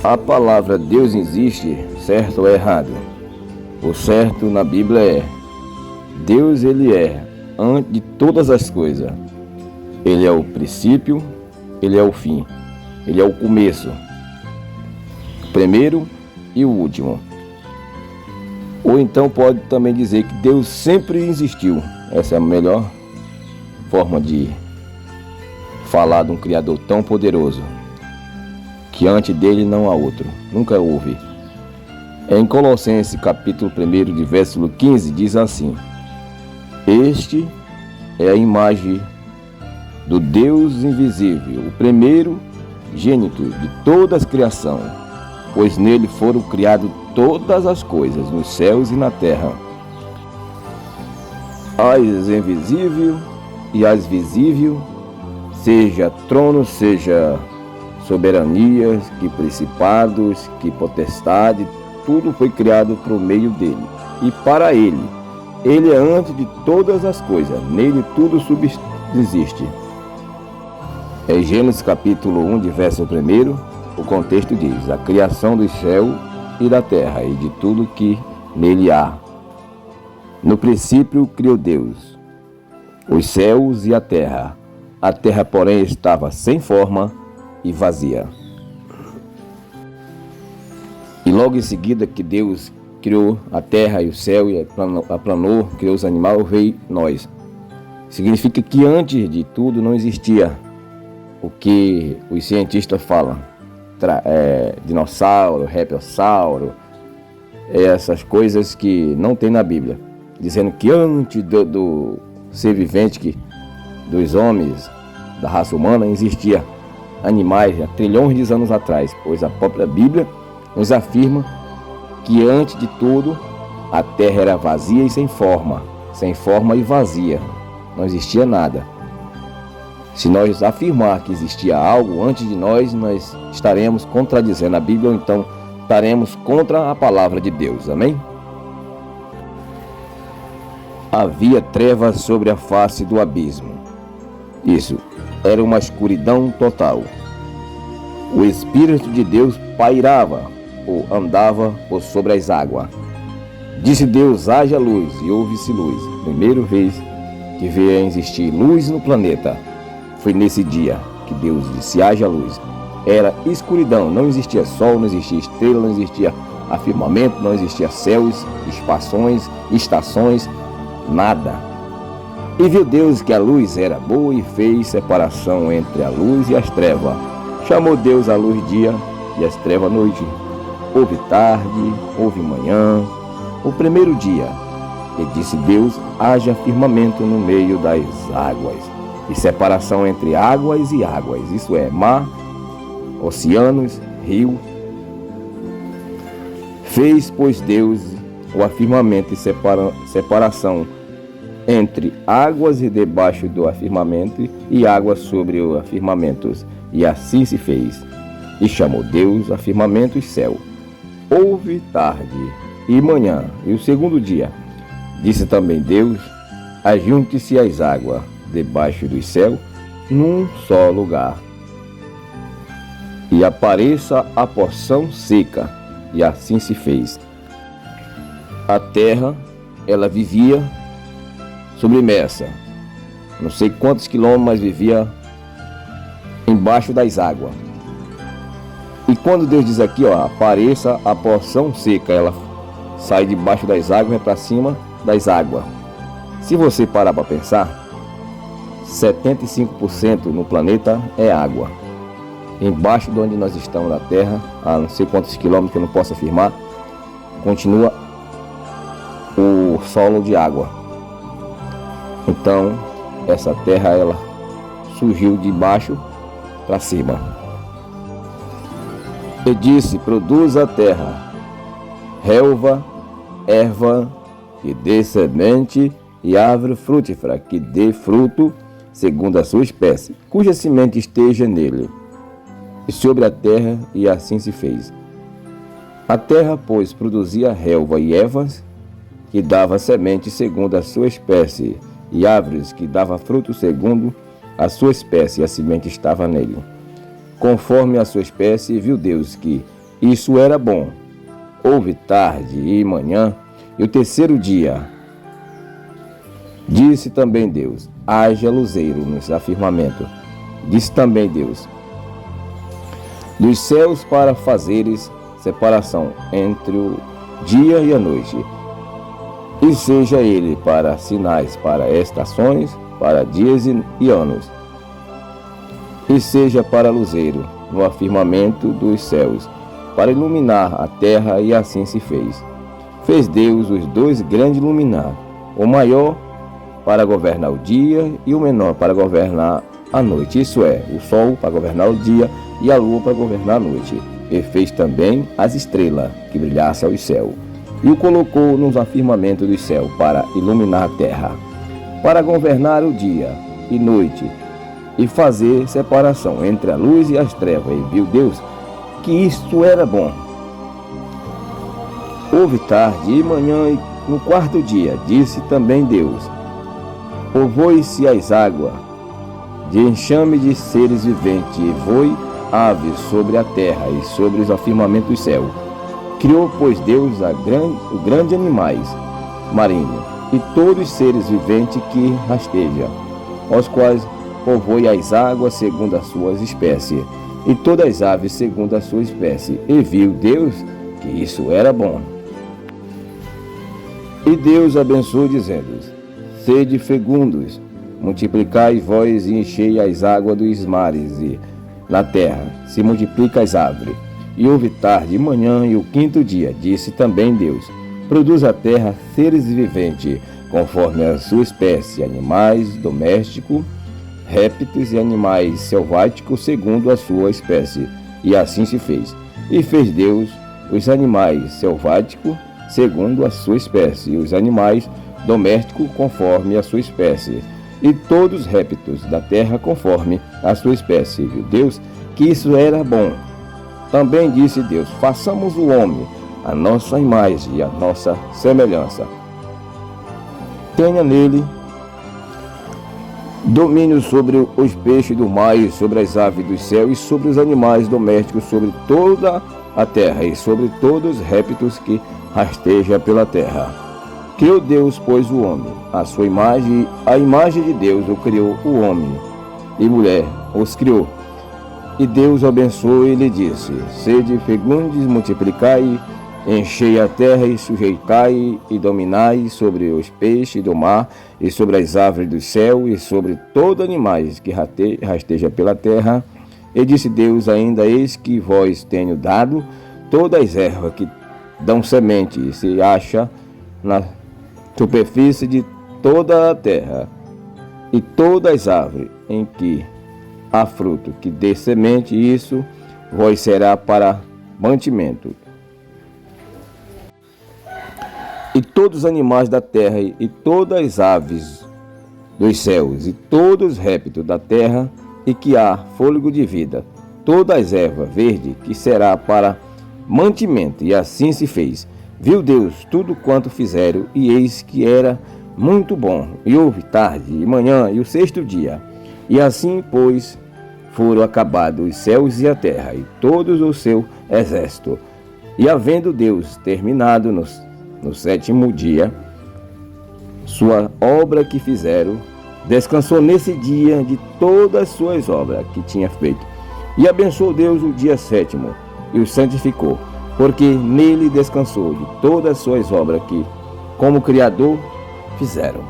A palavra Deus existe, certo ou errado? O certo na Bíblia é: Deus, ele é antes de todas as coisas. Ele é o princípio, ele é o fim, ele é o começo, o primeiro e o último. Ou então pode também dizer que Deus sempre existiu. Essa é a melhor forma de falar de um Criador tão poderoso, que antes dele não há outro, nunca houve. Em Colossenses capítulo 1, de versículo 15, diz assim: Este é a imagem do Deus invisível, o primeiro gênito de toda a criação, pois nele foram criadas todas as coisas, nos céus e na terra, as invisíveis e as visíveis, seja tronos, seja soberanias, que principados, que potestade, tudo foi criado por meio dele e para ele. Ele é antes de todas as coisas, nele tudo subsiste. Em Gênesis capítulo 1, de verso 1, o contexto diz: a criação do céu e da terra e de tudo que nele há. No princípio criou Deus os céus e a terra. A terra, porém, estava sem forma e vazia. E logo em seguida que Deus criou a terra e o céu e aplanou, criou os animais, veio nós. Significa que antes de tudo não existia o que os cientistas falam, dinossauro, reptilsauro, essas coisas que não tem na Bíblia, dizendo que antes do ser vivente, dos homens, da raça humana, existia animais há trilhões de anos atrás, pois a própria Bíblia nos afirma que antes de tudo a terra era vazia e sem forma e vazia, não existia nada. Se nós afirmar que existia algo antes de nós estaremos contradizendo a Bíblia, ou então estaremos contra a palavra de Deus, amém? Havia trevas sobre a face do abismo. Isso era uma escuridão total. O Espírito de Deus pairava ou andava por sobre as águas. Disse Deus: haja luz, e houve-se luz. Primeira vez que veio a existir luz no planeta foi nesse dia que Deus disse: haja luz. Era escuridão, não existia sol, não existia estrela, não existia firmamento, não existia céus, estações, nada. E viu Deus que a luz era boa e fez separação entre a luz e as trevas. Chamou Deus a luz dia e as trevas noite. Houve tarde, houve manhã, o primeiro dia. E disse Deus: haja firmamento no meio das águas, e separação entre águas e águas, isso é, mar, oceanos, rio. Fez, pois, Deus o firmamento e separação entre águas e debaixo do firmamento e águas sobre o firmamento. E assim se fez. E chamou Deus a firmamento e céu. Houve tarde e manhã, e o segundo dia. Disse também Deus: ajunte-se as águas debaixo do céu num só lugar, e apareça a porção seca. E assim se fez. A terra, ela vivia submersa, não sei quantos quilômetros, mas vivia embaixo das águas. E quando Deus diz aqui, apareça a porção seca, ela sai debaixo das águas e vai para cima das águas. Se você parar para pensar, 75% no planeta é água. Embaixo de onde nós estamos na Terra, a não sei quantos quilômetros, que eu não posso afirmar, continua o solo de água. Então, essa terra, ela surgiu de baixo para cima. E disse: produz a terra relva, erva, que dê semente, e árvore frutífera, que dê fruto segundo a sua espécie, cuja semente esteja nele, e sobre a terra, e assim se fez. A terra, pois, produzia relva e ervas, que dava semente segundo a sua espécie, e árvores que dava fruto segundo a sua espécie, e a semente estava nele, conforme a sua espécie. E viu Deus que isso era bom. Houve tarde e manhã, e o terceiro dia. Disse também Deus: haja luzeiro no firmamento. Disse também Deus: dos céus para fazeres separação entre o dia e a noite, e seja ele para sinais, para estações, para dias e anos, e seja para luzeiro no firmamento dos céus, para iluminar a terra, e assim se fez. Fez Deus os dois grandes luminares, o maior para governar o dia e o menor para governar a noite, isso é, o sol para governar o dia e a lua para governar a noite. E fez também as estrelas que brilhassem ao céu, e o colocou nos firmamentos do céu para iluminar a terra, para governar o dia e noite, e fazer separação entre a luz e as trevas. E viu Deus que isto era bom. Houve tarde e manhã, e no quarto dia disse também Deus: povoe-se as águas de enxame de seres viventes, e voe aves sobre a terra e sobre os firmamentos do céu. Criou, pois, Deus os grandes animais marinhos e todos os seres viventes que rastejam, os quais povoe as águas segundo as suas espécies, e todas as aves segundo a sua espécie. E viu Deus que isso era bom. E Deus abençoou, dizendo: sede fecundos, multiplicai vós e enchei as águas dos mares, e na terra se multiplica as árvores. E houve tarde e manhã, e o quinto dia. Disse também Deus: produz a terra seres viventes, conforme a sua espécie, animais domésticos, répteis e animais selváticos, segundo a sua espécie. E assim se fez. E fez Deus os animais selváticos, segundo a sua espécie, e os animais domésticos, conforme a sua espécie, e todos os répteis da terra, conforme a sua espécie. Viu Deus que isso era bom. Também disse Deus: façamos o homem a nossa imagem e a nossa semelhança. Tenha nele domínio sobre os peixes do mar, e sobre as aves do céu, e sobre os animais domésticos, sobre toda a terra, e sobre todos os répteis que rastejam pela terra. Criou Deus, pois, o homem, a sua imagem, a imagem de Deus o criou, o homem e mulher os criou. E Deus abençoou e lhe disse: sede fecundos, multiplicai, enchei a terra e sujeitai e dominai sobre os peixes do mar, e sobre as aves do céu, e sobre todo animais que rasteja pela terra. E disse Deus ainda: eis que vós tenho dado todas as ervas que dão semente, e se acha na superfície de toda a terra, e todas as árvores em que há fruto que dê semente, isso vos será para mantimento. E todos os animais da terra, e todas as aves dos céus, e todos os répteis da terra, e que há fôlego de vida, todas as ervas verdes, que será para mantimento. E assim se fez. Viu Deus tudo quanto fizeram, e eis que era muito bom. E houve tarde e manhã, e o sexto dia. E assim, pois, foram acabados os céus e a terra, e todos o seu exército. E havendo Deus terminado no sétimo dia sua obra que fizeram, descansou nesse dia de todas as suas obras que tinha feito. E abençoou Deus o dia sétimo, e o santificou, porque nele descansou de todas as suas obras que, como Criador, fizeram.